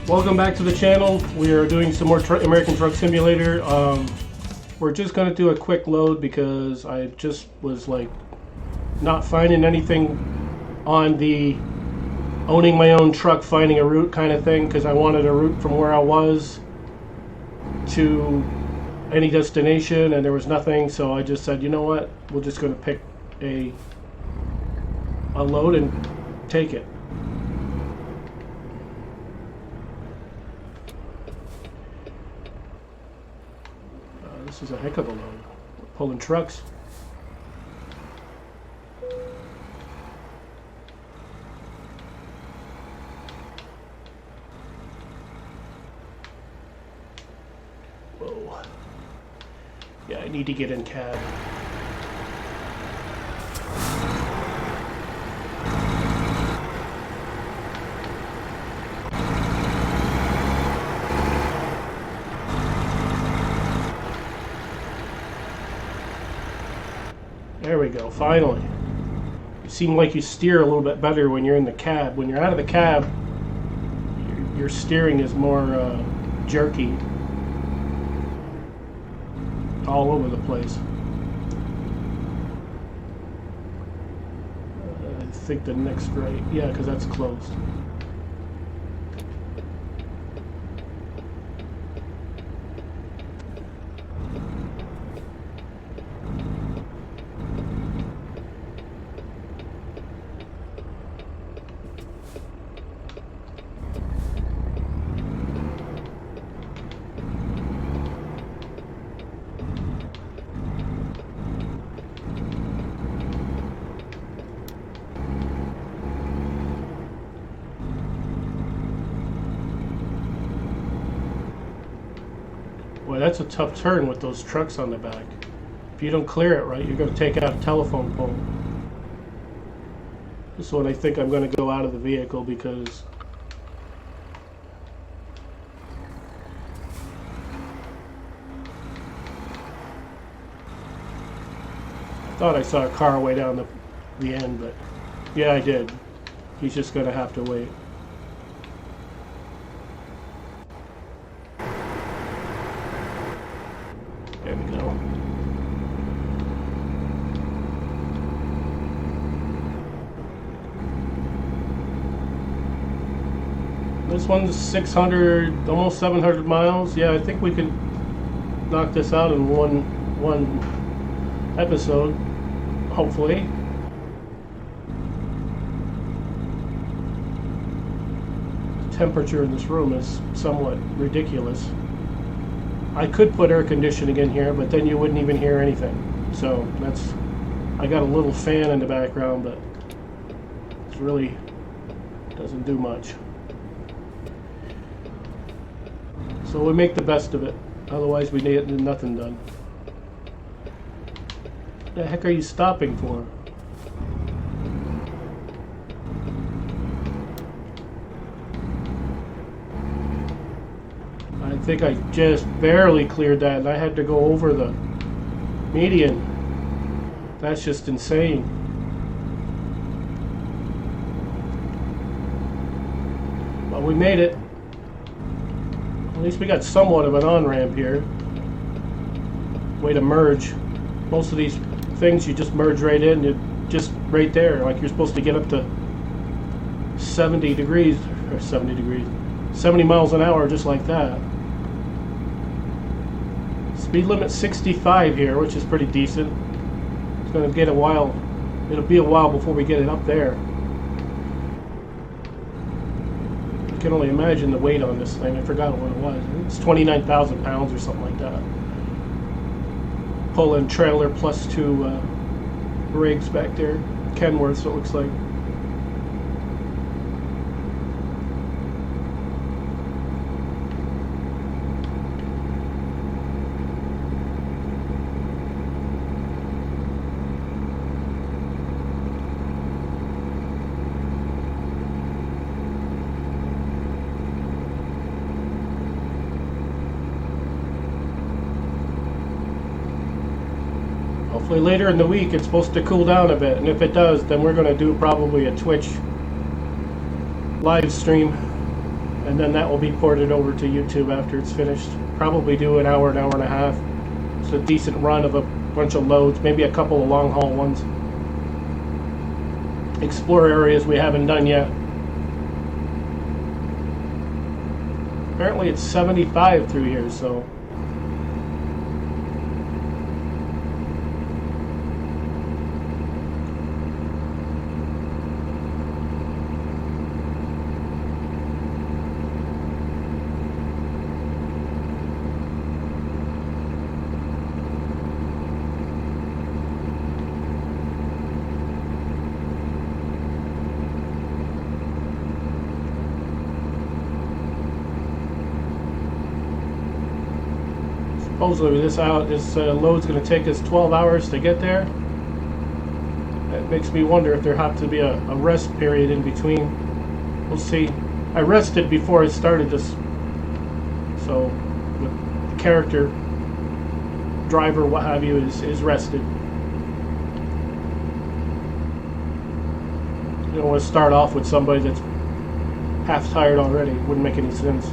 Welcome back to the channel. We are doing some more American Truck Simulator. We're just going to do a quick load because I just was like not finding anything on the owning my own truck, finding a route kind of thing, because I wanted a route from where I was to any destination, and there was nothing. So I just said, you know what, we're just going to pick a load and take it. This is a heck of a load. We're pulling trucks. Whoa. Yeah, I need to get in cab. There we go, finally. You seem like you steer a little bit better when you're in the cab. When you're out of the cab, your steering is more jerky. All over the place. I think the next right, yeah, because that's closed. Boy, that's a tough turn with those trucks on the back. If you don't clear it right, you're going to take out a telephone pole. This is when I think I'm going to go out of the vehicle because I thought I saw a car way down the end, but yeah, I did. He's just going to have to wait. There we go. This one's 600, almost 700 miles. Yeah, I think we can knock this out in one episode, hopefully. The temperature in this room is somewhat ridiculous. I could put air conditioning in here, but then you wouldn't even hear anything. So that's, I got a little fan in the background, but it really doesn't do much. So we make the best of it. Otherwise we get nothing done. What the heck are you stopping for? I think I just barely cleared that and I had to go over the median. That's just insane. Well, we made it. At least we got somewhat of an on-ramp here. Way to merge. Most of these things you just merge right in, you're just right there. Like you're supposed to get up to 70 degrees, or 70 degrees, 70 miles an hour just like that. Speed limit 65 here, which is pretty decent. It's going to get a while. It'll be a while before we get it up there. I can only imagine the weight on this thing. I forgot what it was. It's 29,000 pounds or something like that. Pull-in trailer plus 2 rigs back there. Kenworth, so it looks like. Hopefully later in the week it's supposed to cool down a bit, and if it does, then we're going to do probably a Twitch live stream and then that will be ported over to YouTube after it's finished. Probably do an hour and a half. It's a decent run of a bunch of loads, maybe a couple of long haul ones. Explore areas we haven't done yet. Apparently it's 75 through here, so supposedly this load's going to take us 12 hours to get there. That makes me wonder if there have to be a rest period in between. We'll see. I rested before I started this, so the character, driver, what have you, is rested. You don't want to start off with somebody that's half tired already. Wouldn't make any sense.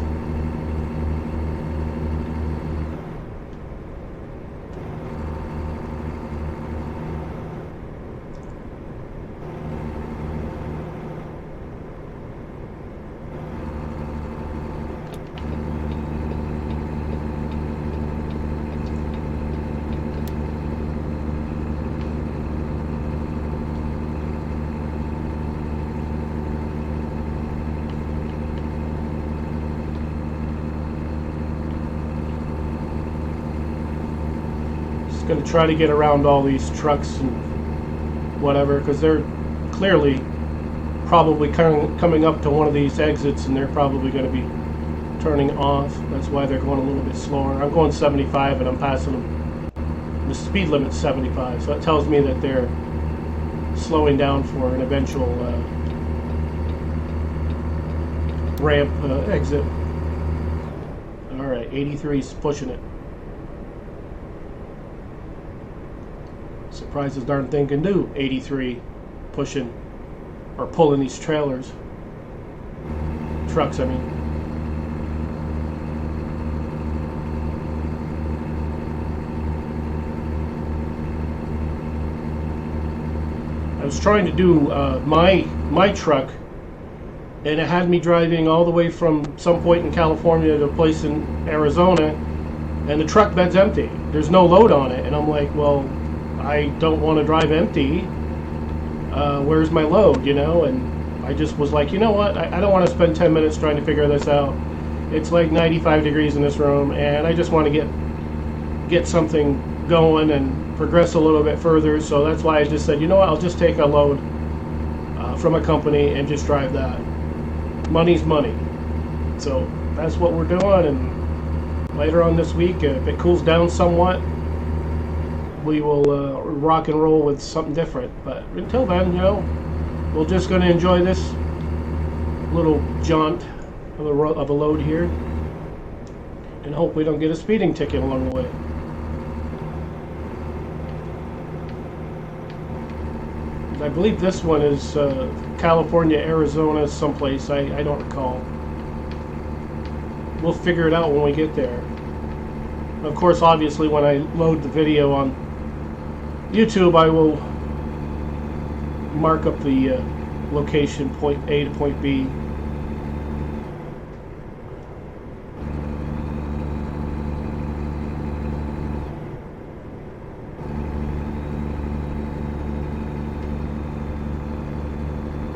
Going to try to get around all these trucks and whatever, because they're clearly probably coming up to one of these exits, and they're probably going to be turning off. That's why they're going a little bit slower. I'm going 75 and I'm passing them. The speed limit's 75, so that tells me that they're slowing down for an eventual ramp exit. Alright, 83's pushing it. Surprised this darn thing can do 83 pushing or pulling these trailers. Trucks, I mean. I was trying to do my truck, and it had me driving all the way from some point in California to a place in Arizona, and the truck bed's empty. There's no load on it, and I'm like, well, I don't want to drive empty. Where's my load, you know? And I just was like, you know what? I don't want to spend 10 minutes trying to figure this out. It's like 95 degrees in this room, and I just want to get something going and progress a little bit further. So that's why I just said, you know what? I'll just take a load from a company and just drive that. Money's money. So that's what we're doing. And later on this week, if it cools down somewhat, we will rock and roll with something different. But until then, you know, we're just going to enjoy this little jaunt of a load here and hope we don't get a speeding ticket along the way. I believe this one is California, Arizona, someplace. I don't recall. We'll figure it out when we get there. Of course, obviously, when I load the video on YouTube, I will mark up the location, point A to point B.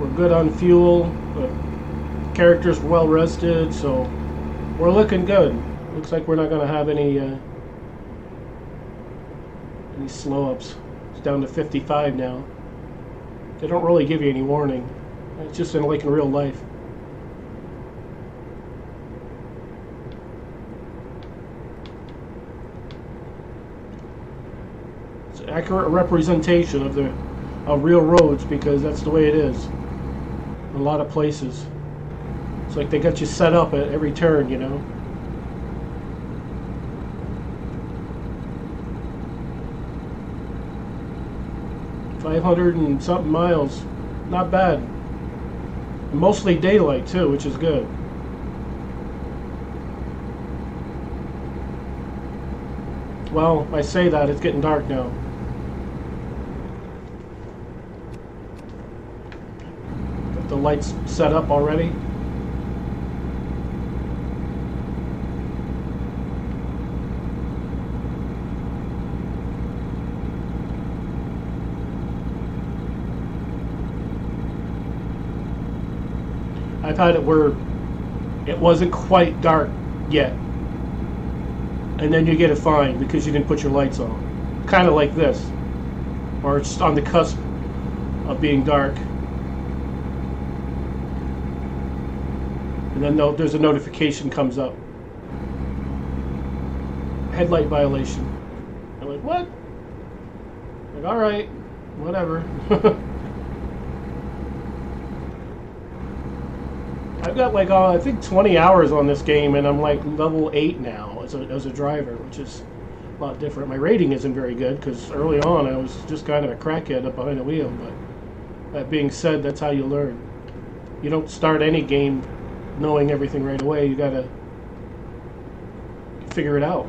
We're good on fuel. The character's well rested, so we're looking good. Looks like we're not going to have any slow ups. It's down to 55 now. They don't really give you any warning. It's just like in real life. It's an accurate representation of real roads, because that's the way it is in a lot of places. It's like they got you set up at every turn, you know. $500 and something miles, not bad. Mostly daylight too, which is good. Well, I say that, it's getting dark now. Got the lights set up already. I've had it where it wasn't quite dark yet, and then you get a fine because you didn't put your lights on. Kind of like this, or it's on the cusp of being dark, and then there's a notification comes up. Headlight violation. I'm like, what? Like, all right, whatever. I've got like I think 20 hours on this game, and I'm like level 8 now as a driver, which is a lot different. My rating isn't very good because early on I was just kind of a crackhead up behind the wheel. But that being said, that's how you learn. You don't start any game knowing everything right away. You gotta figure it out.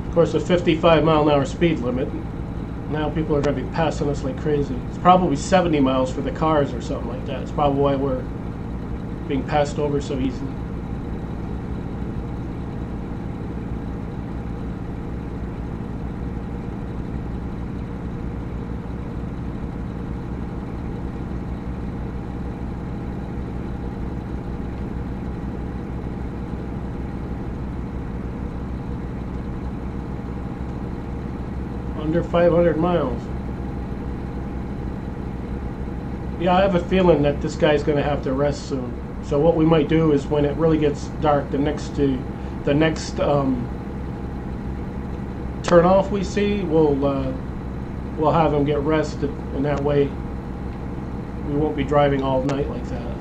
Of course, a 55-mile-an-hour speed limit. Now people are going to be passing us like crazy. It's probably 70 miles for the cars or something like that. It's probably why we're being passed over so easily. Under 500 miles. Yeah, I have a feeling that this guy's going to have to rest soon. So what we might do is when it really gets dark, the next turn off we see, we'll have him get rested, and that way we won't be driving all night like that.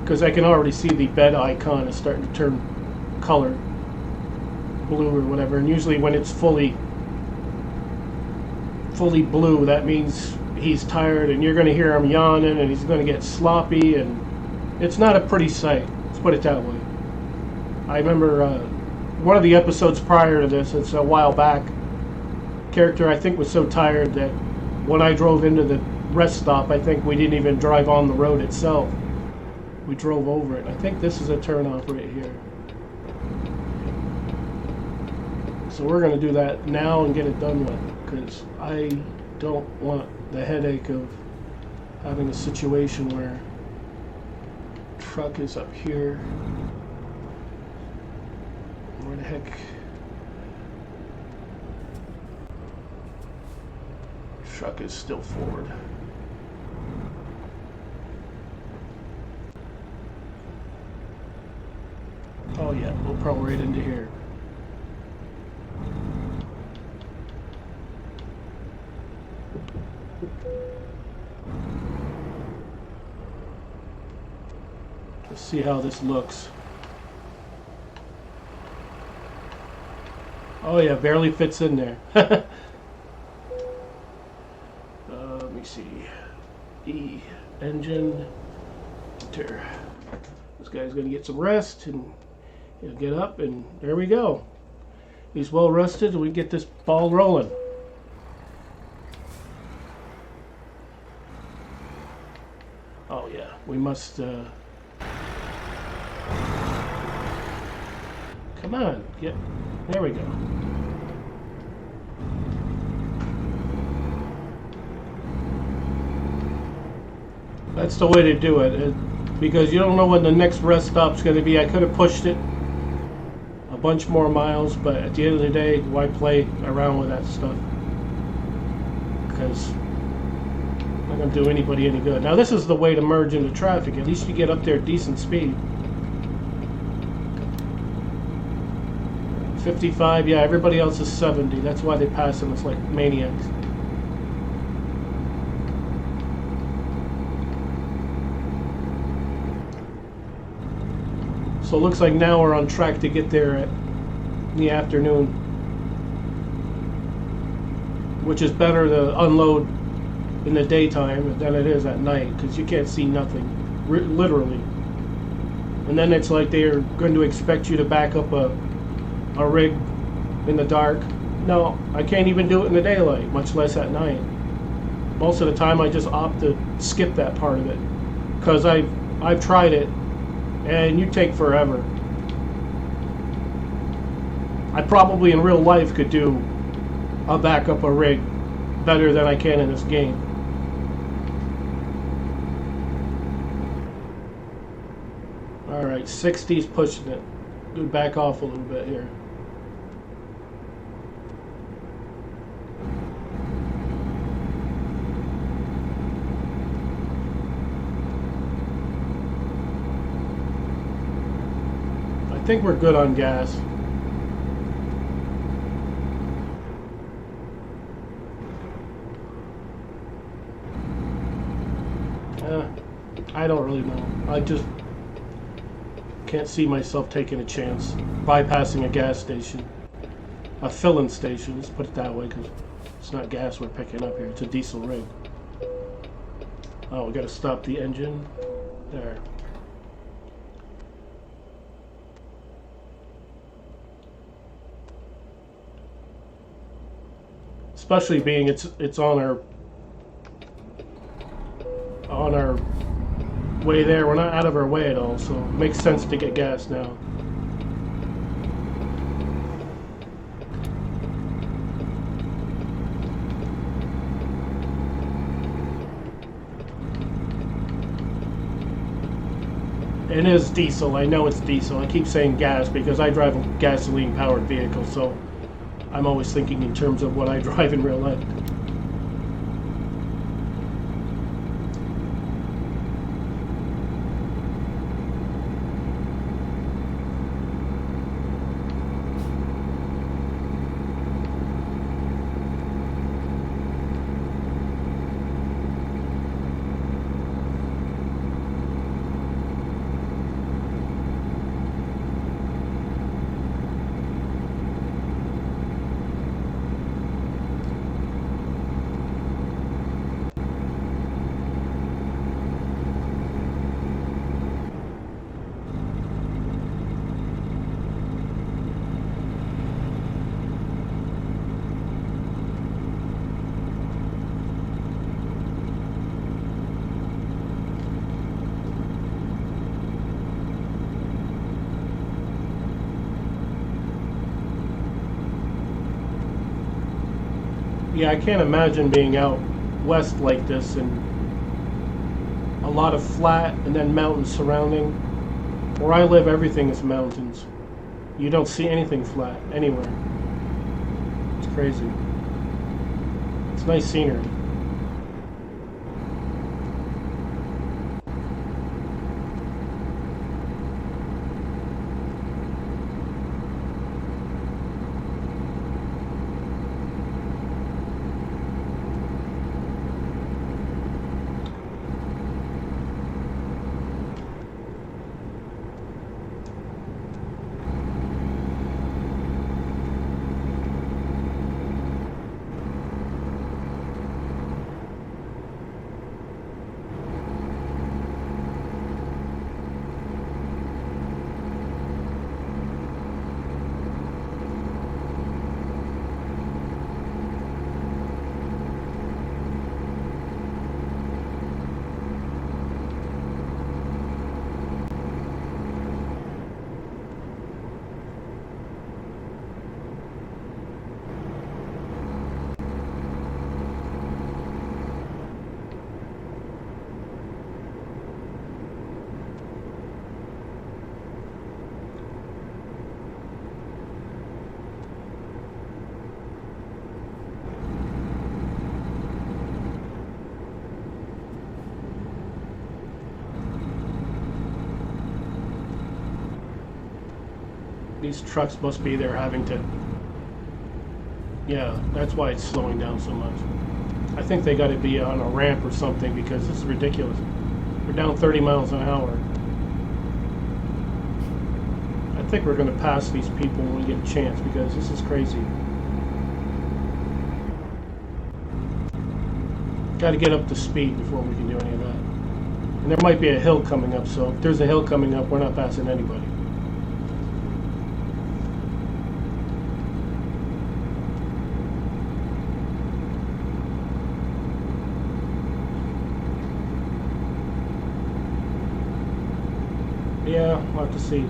Because I can already see the bed icon is starting to turn color. Blue or whatever, and usually when it's fully blue, that means he's tired, and you're going to hear him yawning, and he's going to get sloppy, and it's not a pretty sight. Let's put it that way. I remember one of the episodes prior to this, it's a while back, character I think was so tired that when I drove into the rest stop, I think we didn't even drive on the road itself. We drove over it. I think this is a turnoff right here. So we're going to do that now and get it done with, because I don't want the headache of having a situation where truck is up here. Where the heck? Truck is still forward. Oh yeah, we'll probably right into here. Let's see how this looks. Oh yeah, barely fits in there. Let me see. E, engine, enter. This guy's gonna get some rest and he'll get up, and there we go. He's well rested, and we get this ball rolling. Oh yeah, we must come on, there we go. That's the way to do it, because you don't know when the next rest stop's going to be. I could have pushed it a bunch more miles, but at the end of the day, why play around with that stuff? Because it's not going to do anybody any good. Now this is the way to merge into traffic. At least you get up there at decent speed. 55, yeah, everybody else is 70. That's why they pass them. It's like maniacs. So it looks like now we're on track to get there in the afternoon, which is better to unload in the daytime than it is at night, because you can't see nothing, literally. And then it's like they're going to expect you to back up a rig in the dark. No, I can't even do it in the daylight, much less at night. Most of the time I just opt to skip that part of it, because I've tried it and you take forever. I probably in real life could do a backup a rig better than I can in this game. Alright, 60's pushing it. Dude, back off a little bit here. I think we're good on gas. I don't really know. I just can't see myself taking a chance bypassing a gas station, a filling station. Let's put it that way, because it's not gas we're picking up here. It's a diesel rig. Oh, we got to stop the engine there. Especially being it's on our way there. We're not out of our way at all, so it makes sense to get gas now. It is diesel. I know it's diesel. I keep saying gas because I drive a gasoline powered vehicle, so I'm always thinking in terms of what I drive in real life. Yeah, I can't imagine being out west like this and a lot of flat and then mountains surrounding. Where I live, everything is mountains. You don't see anything flat anywhere. It's crazy. It's nice scenery. These trucks must be there having to... Yeah, that's why it's slowing down so much. I think they got to be on a ramp or something because this is ridiculous. We're down 30 miles an hour. think we're going to pass these people when we get a chance, because this is crazy. Got to get up to speed before we can do any of that. And there might be a hill coming up, so if there's a hill coming up, we're not passing anybody. Yeah, we'll have to see.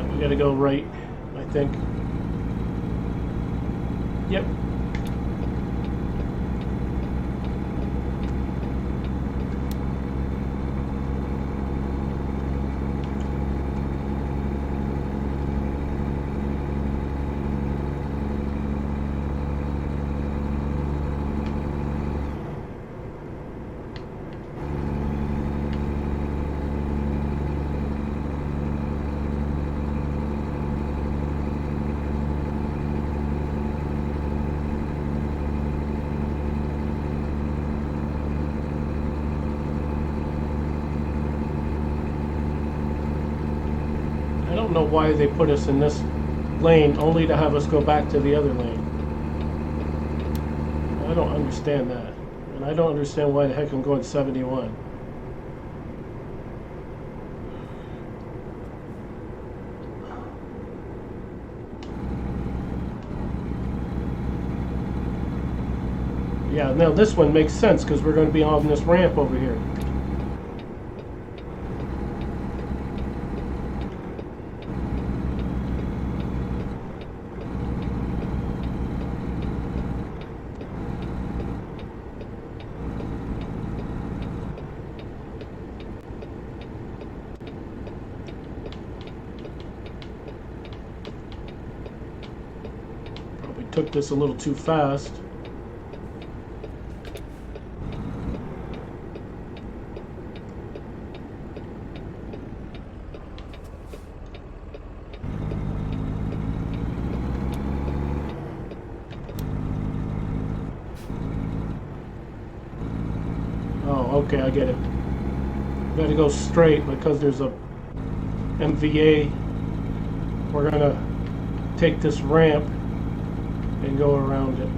We gotta go right, I think. Yep. I don't know why they put us in this lane only to have us go back to the other lane. I don't understand that. And I don't understand why the heck I'm going 71. Yeah, now this one makes sense because we're going to be on this ramp over here. Probably took this a little too fast. Oh, okay, I get it. Got to go straight because there's a MVA. We're gonna take this ramp and go around it.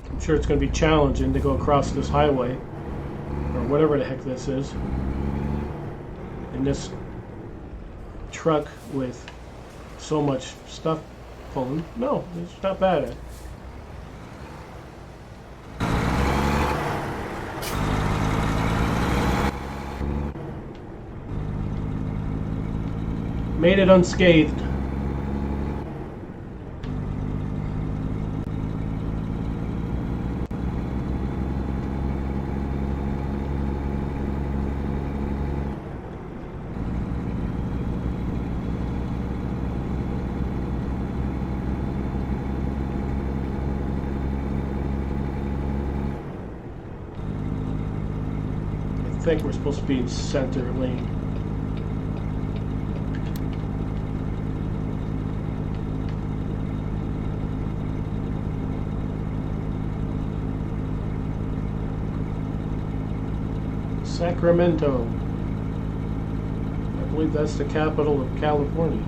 I'm sure it's going to be challenging to go across this highway, or whatever the heck this is, in this truck with so much stuff pulling. No, it's not bad. Made it unscathed. I think we're supposed to be in center lane. Sacramento. I believe that's the capital of California.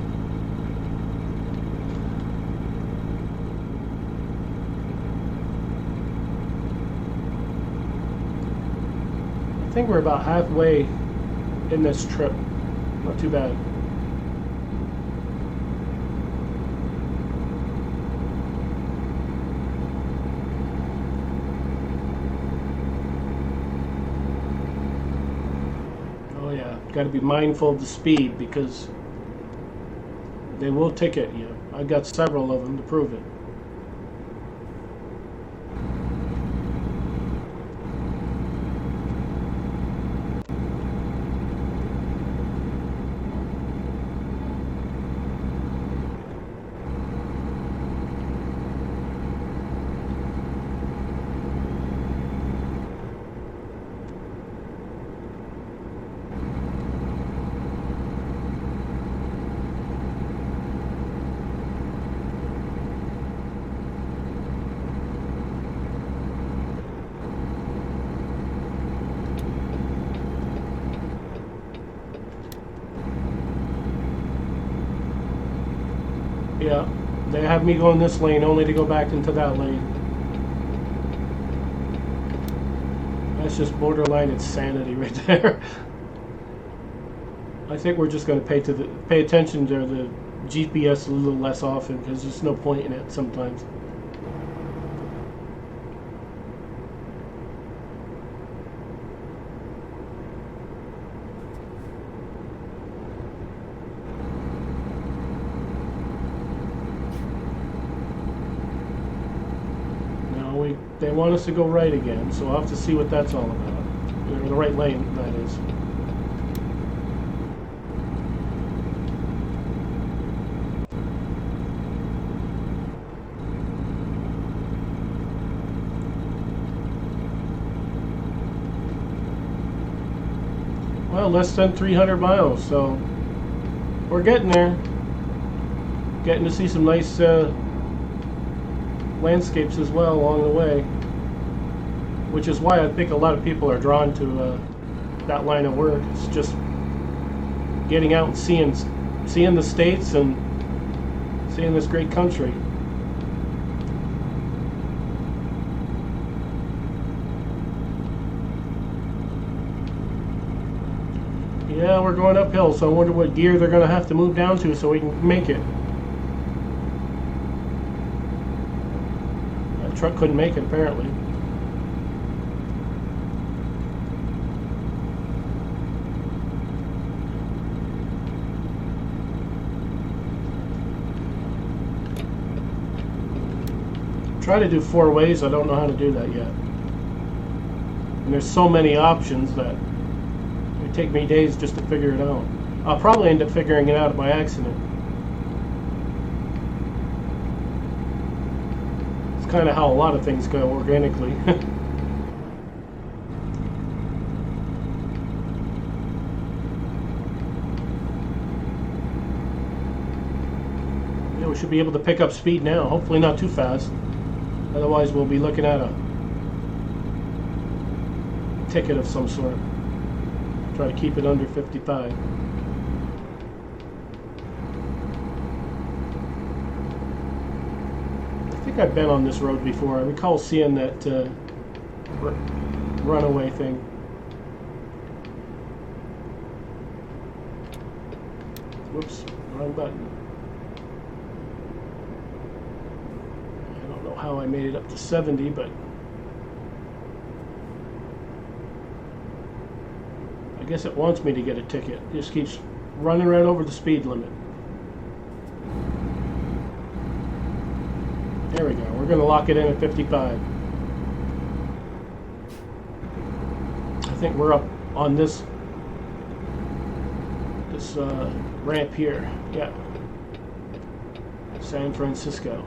I think we're about halfway in this trip. Not too bad. got to be mindful of the speed because they will ticket you. I've got several of them to prove it. Yeah, they have me going this lane only to go back into that lane. That's just borderline insanity right there. I think we're just going to pay attention to the GPS a little less often because there's no point in it sometimes. They want us to go right again, so I'll have to see what that's all about. Or the right lane, that is. Well, less than 300 miles, so we're getting there. Getting to see some nice landscapes as well along the way, which is why I think a lot of people are drawn to that line of work. It's just getting out and seeing the states and seeing this great country. Yeah, we're going uphill, so I wonder what gear they're going to have to move down to so we can make it. Truck couldn't make it apparently. Try to do 4 ways. I don't know how to do that yet. And there's so many options that it would take me days just to figure it out. I'll probably end up figuring it out by accident. Kind of how a lot of things go organically. Yeah, we should be able to pick up speed now. Hopefully not too fast. Otherwise we'll be looking at a ticket of some sort. Try to keep it under 55. I think I've been on this road before. I recall seeing that runaway thing. Whoops, wrong button. I don't know how I made it up to 70, but I guess it wants me to get a ticket. It just keeps running right over the speed limit. There we go. We're going to lock it in at 55. I think we're up on this ramp here. Yeah. San Francisco.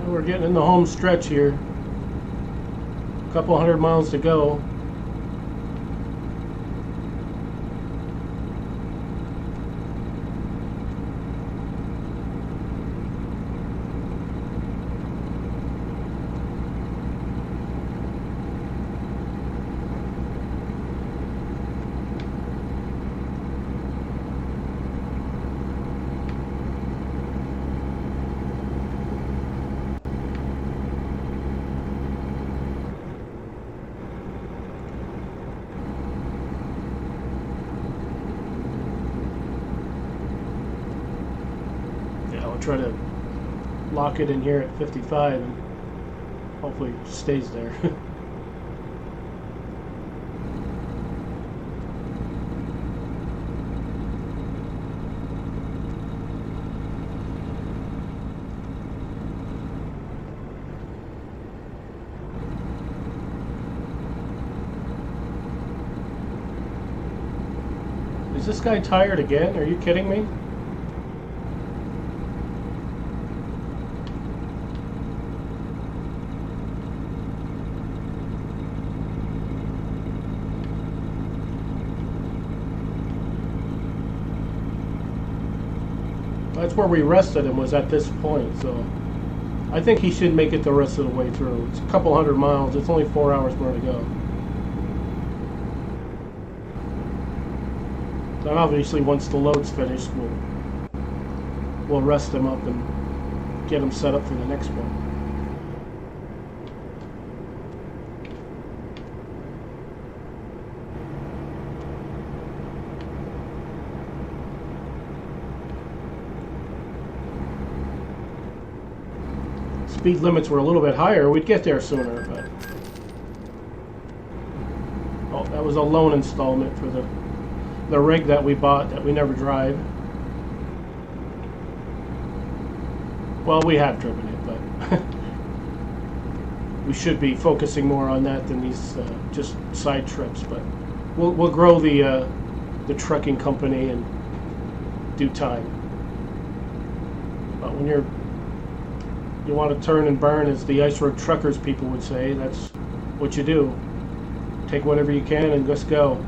We're getting in the home stretch here. A couple hundred miles to go. I'll try to lock it in here at 55 and hopefully it stays there. Is this guy tired again? Are you kidding me? That's where we rested him, was at this point, so I think he should make it the rest of the way through. It's a couple hundred miles. It's only 4 hours more to go. And obviously, once the load's finished, we'll rest him up and get him set up for the next one. Speed limits were a little bit higher, we'd get there sooner, but... Oh, that was a loan installment for the rig that we bought that we never drive. Well, we have driven it, but we should be focusing more on that than these just side trips. But we'll grow the trucking company in due time. But when you want to turn and burn, as the ice road truckers people would say, that's what you do. Take whatever you can and just go.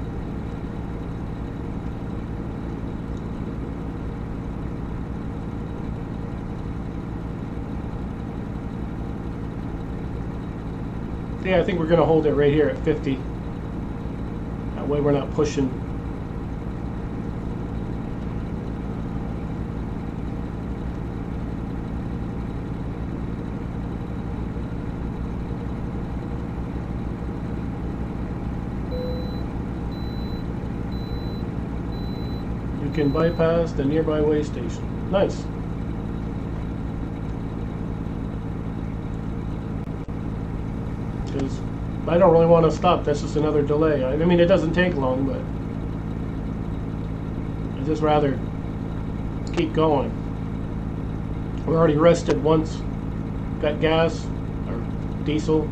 Yeah, I think we're going to hold it right here at 50. That way we're not pushing. You can bypass the nearby way station. Nice. Because I don't really want to stop. That's just another delay. I mean, it doesn't take long, but I'd just rather keep going. We already rested once. Got gas or diesel.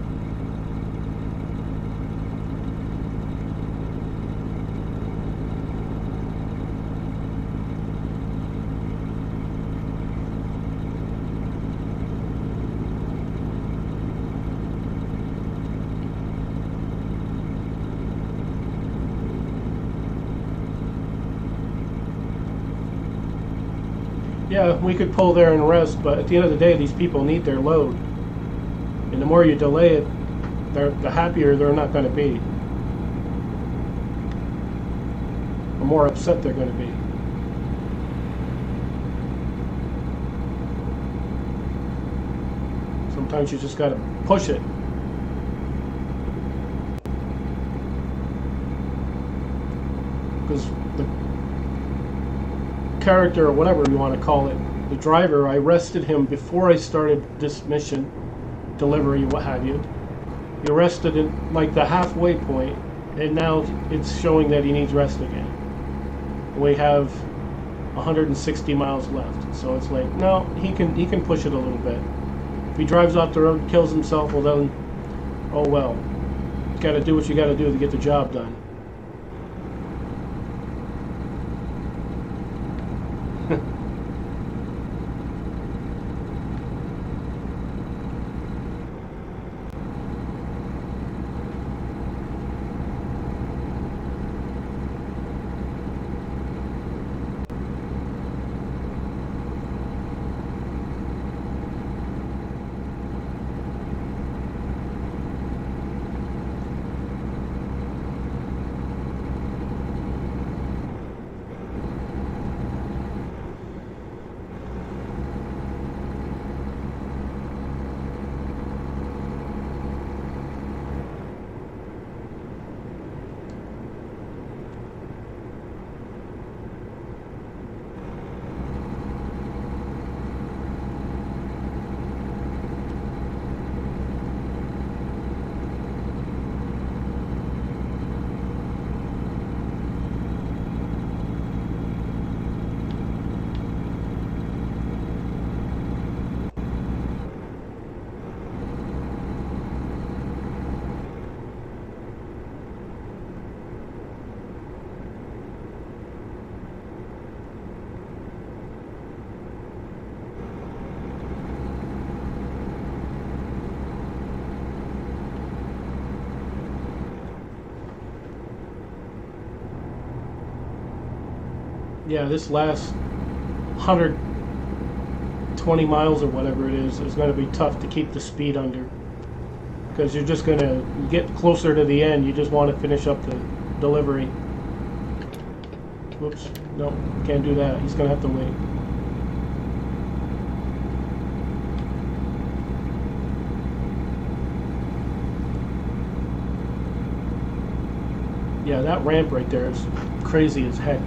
Yeah, we could pull there and rest, but at the end of the day, these people need their load. And the more you delay it, the happier they're not going to be. The more upset they're going to be. Sometimes you just got to push it. Because the character, or whatever you want to call it, the driver, I rested him before I started this mission, delivery, what have you. He rested in like the halfway point, and now it's showing that he needs rest again. We have 160 miles left, so it's like, no, he can push it a little bit. If he drives off the road and kills himself, well then, oh well. You got to do what you got to do to get the job done. Yeah, this last 120 miles or whatever it is going to be tough to keep the speed under, because you're just going to get closer to the end. You just want to finish up the delivery. Whoops, no, can't do that. He's going to have to wait. Yeah, that ramp right there is crazy as heck.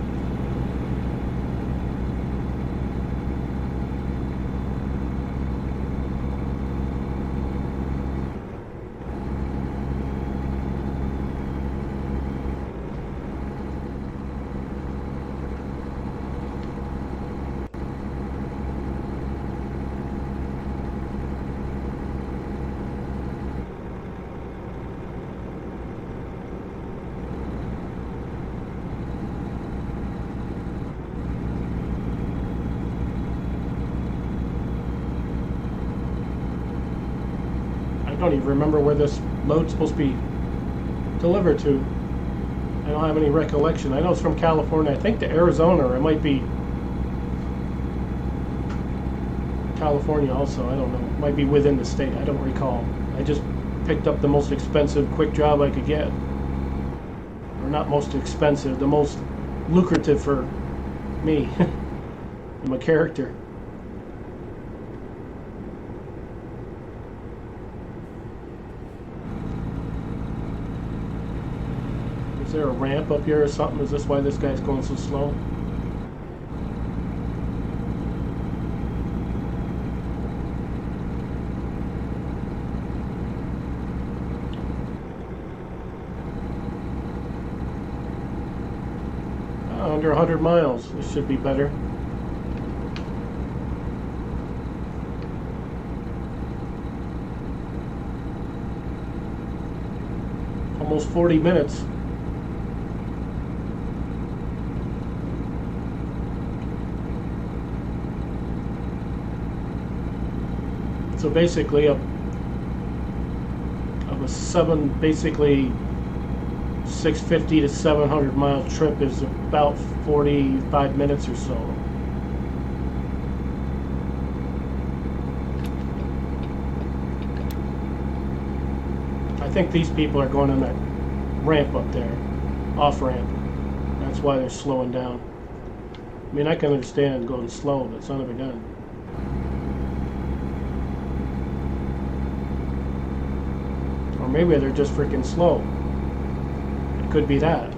I don't even remember where this load's supposed to be delivered to. I don't have any recollection. I know it's from California, I think, to Arizona, or it might be California also. I don't know. It might be within the state. I don't recall. I just picked up the most expensive quick job I could get. Or not most expensive, the most lucrative for me. I'm a character. Is there a ramp up here or something? Is this why this guy's going so slow? Under 100 miles. This should be better. Almost 40 minutes. So basically, of a 650 to 700 mile trip is about 45 minutes or so. I think these people are going on that ramp up there, off ramp. That's why they're slowing down. I mean, I can understand going slow, but son of a gun. Or maybe they're just freaking slow. It could be that.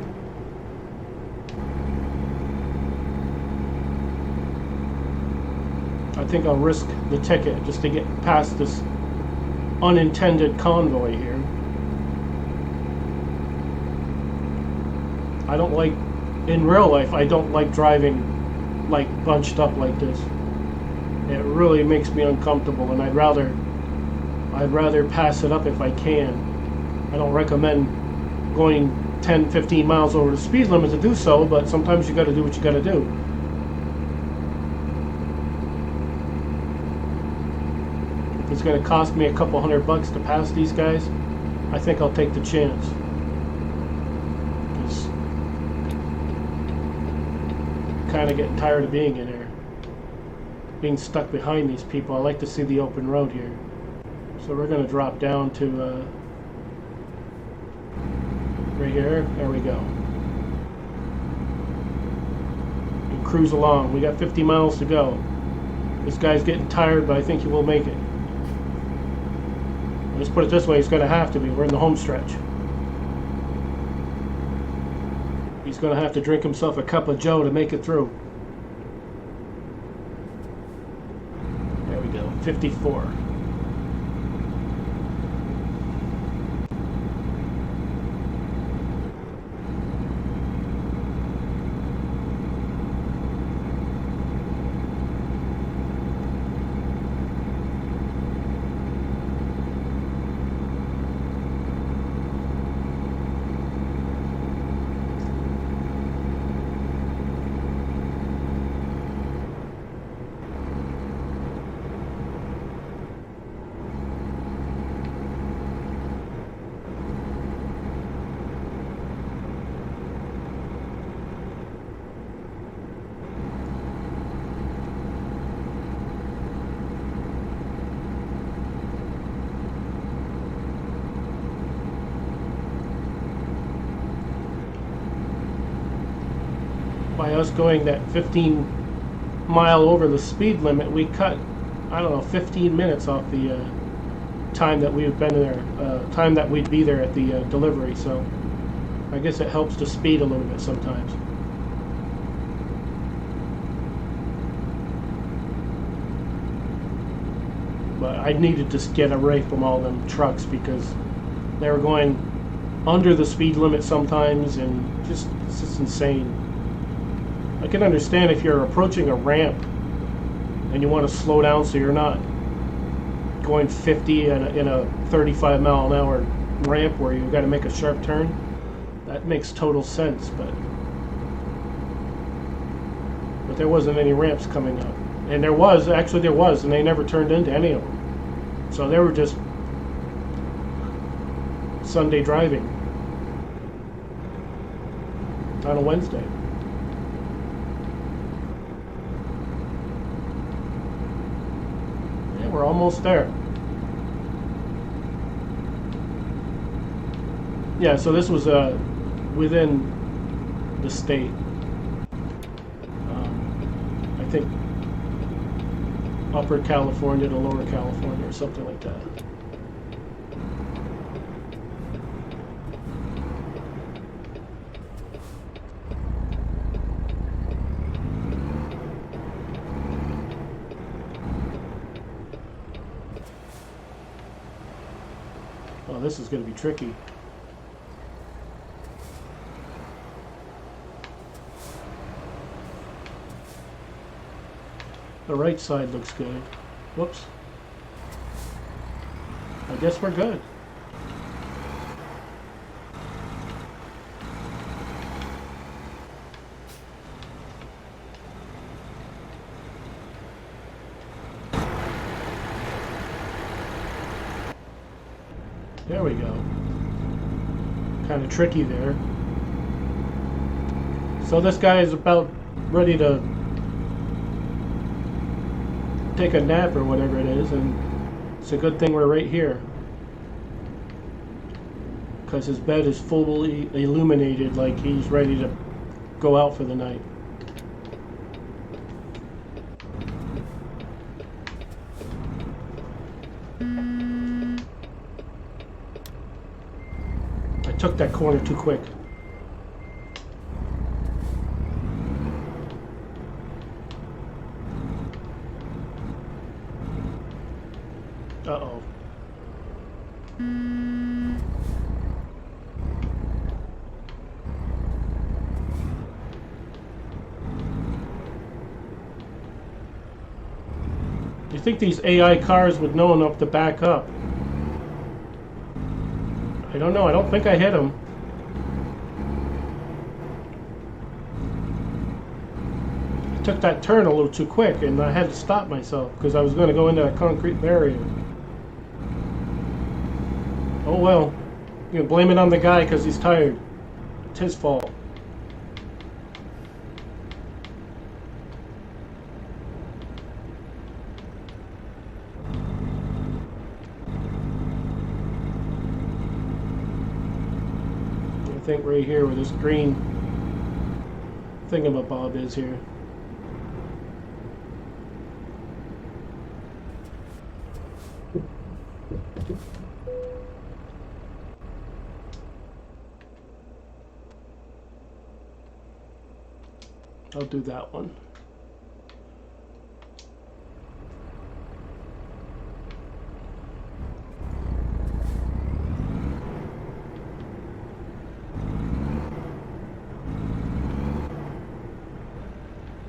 I think I'll risk the ticket just to get past this unintended convoy here. I don't like, in real life, I don't like driving like bunched up like this. It really makes me uncomfortable, and I'd rather pass it up if I can. I don't recommend going 10, 15 miles over the speed limit to do so, but sometimes you got to do what you got to do. If it's going to cost me a couple $100 to pass these guys, I think I'll take the chance. Because I'm kind of getting tired of being in here, being stuck behind these people. I like to see the open road here. So we're going to drop down to right here. There we go. And cruise along. We got 50 miles to go. This guy's getting tired, but I think he will make it. Let's put it this way, he's going to have to be. We're in the home stretch. He's going to have to drink himself a cup of joe to make it through. There we go. 54. by us going that 15 mile over the speed limit, we cut, I don't know, 15 minutes off the time that we've been there, time that we'd be there at the delivery. So I guess it helps to speed a little bit sometimes. But I needed to get away from all them trucks because they were going under the speed limit sometimes, and it's just insane. I can understand if you're approaching a ramp and you want to slow down so you're not going 50 in a 35 mile an hour ramp where you've got to make a sharp turn. That makes total sense, but there wasn't any ramps coming up. And there was, and they never turned into any of them. So they were just Sunday driving on a Wednesday. Yeah, we're almost there. Yeah, so this was within the state. I think Upper California to Lower California or something like that. Oh, this is going to be tricky. The right side looks good. Whoops. I guess we're good. There we go. Kind of tricky there. So this guy is about ready to take a nap or whatever it is, and it's a good thing we're right here because his bed is fully illuminated, like he's ready to go out for the night. I took that corner too quick. Uh-oh. You think these AI cars would know enough to back up? I don't know. I don't think I hit him. I took that turn a little too quick, and I had to stop myself because I was going to go into a concrete barrier. Oh well, you can blame it on the guy because he's tired. It's his fault. I think right here where this green thingamabob is here. I'll do that one.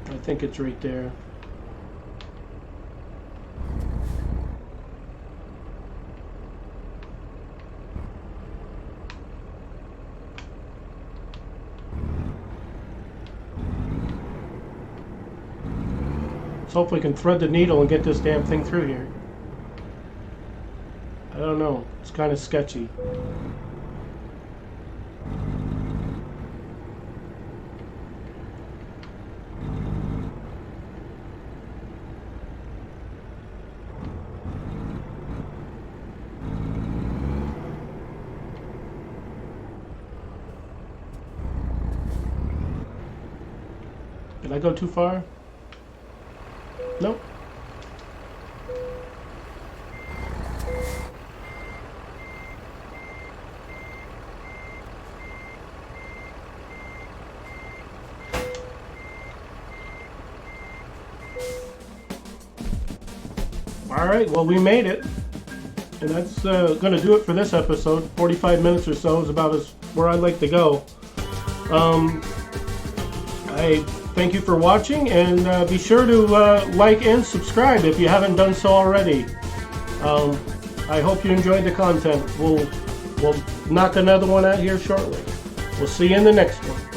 I think it's right there. Hopefully we can thread the needle and get this damn thing through here. I don't know. It's kind of sketchy. I go too far? Nope. Alright, well, we made it. And that's going to do it for this episode. 45 minutes or so is about where I'd like to go. I thank you for watching, and be sure to like and subscribe if you haven't done so already. I hope you enjoyed the content. We'll knock another one out here shortly. We'll see you in the next one.